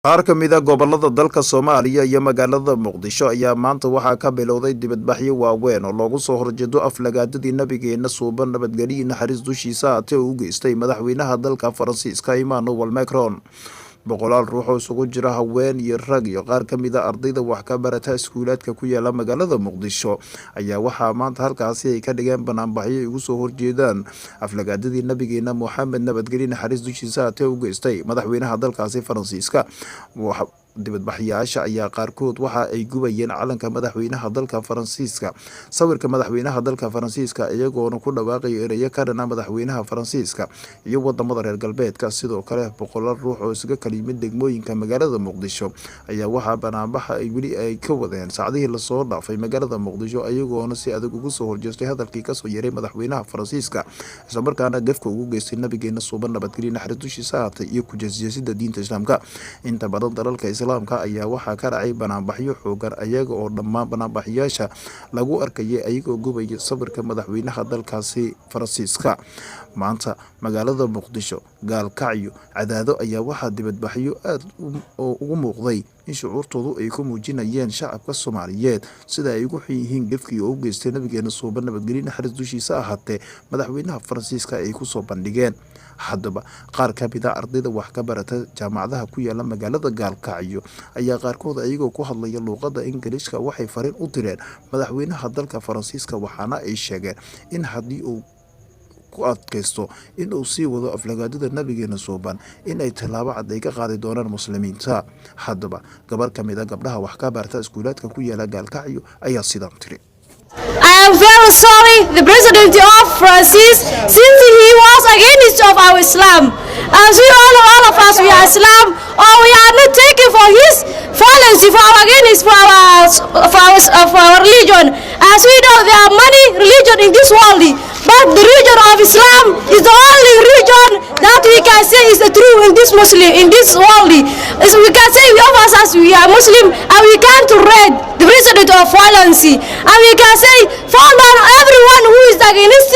Qaar ka mid ah gobollada dalka Soomaaliya iyo magaalada Muqdisho ayaa maanta waxaa ka bilowday dibadbaxyo waaweyn oo loogu soo horjeedo aflagaadadii nabigeena suuban nabadgelyo naxariis dushiisa aatee u geystay madaxweynaha dalka Faransiiska Emmanuel Macron. boqolaal ruux oo isugu jira haween iyo rag iyo qaar ka mid ah ardayda wax ka barata iskuulaadka ku yaala magaalada Muqdisho ayaa waxaa maanta halkaasi ay ka dhigeen banaanbaxyo ay ugu soo horjeedaan aflagaadadii nabigeena Mohamed nabadgelyo naxariis dushiisa aatee u geystay madaxweynaha dalkaasi Faransiiska. dibadbaxyaasha ayaa qaarkood waxa ay gubayeen calanka madaxweynaha dalka Faransiiska, sawirka madaxweynaha dalka Faransiiska iyagoona ku dhawaaqay ereyo ka dhan ah madaxweynaha Faransiiska iyo wadamada reer galbeedka. Sidoo kale boqolaal ruux oo isuga kala yimid degmooyinka magaalada Muqdisho ayaa waxaa banaanbaxa ay weli ay ka wadeen saacadihii lasoo dhaafay magaalada Muqdisho iyagoona si adag ugu soo horjeestay hadalkii kasoo yeeray madaxweynaha Faransiiska isla markaana gafka ugu geystay nabigeena suuban nabadgelyo naxariis dushiisa aatee iyo ku jeesjeesida diinta Islaamka. Inta badan dalalka Islaamka ayaa waxaa ka dhacay banaanbaxyo xoogan ayaga oo dhammaan banaanbaxyaasha lagu arkayay ayagoo gubaya sawirka madaxweynaha dalkaasi Faransiiska. Maanta magaalada Muqdisho, Gaalkacyo, Cadaado ayaa waxaa dibadbaxyo aad ugu muuqday in shucuurtoodu ay ku muujinayeen shacabka Soomaaliyeed sida ay ugu xun yihiin gafkii oo u geystay nabigeena suuban nabadgelyo naxariis dushiisa ahaatee madaxweynaha Faransiiska ay ku soo bandhigeen. Haddaba qaar ka mid ah ardayda wax ka barata jaamacadaha ku yaala magaalada Gaalkacyo ayaa qaarkood ayagoo ku hadlaya luuqadda Ingiriiska waxay fariin u direen madaxweynaha dalka Faransiiska, waxaana ay sheegeen in haddii uu ku adkaysto in uu sii wado aflagaadada nabigeena suuban in ay tallaabo cad ay ka qaadi doonaan muslimiinta. Haddaba gabar ka mid ah gabdhaha wax ka barata iskuulaadka ku yaala Gaalkacyo ayaa sidaan tiri: I am very sorry, the President of France, since he was against of our Islam. As we all of us, we are Islam, or we are not taking for his violence for our against for our religion. As we know, there are many religions in this world, but the religion of Islam is the only religion that we can say is the true in this world. As we can say, we of us as we are Muslim, and we can't read the President of violence, and we can say, fall down everyone who is against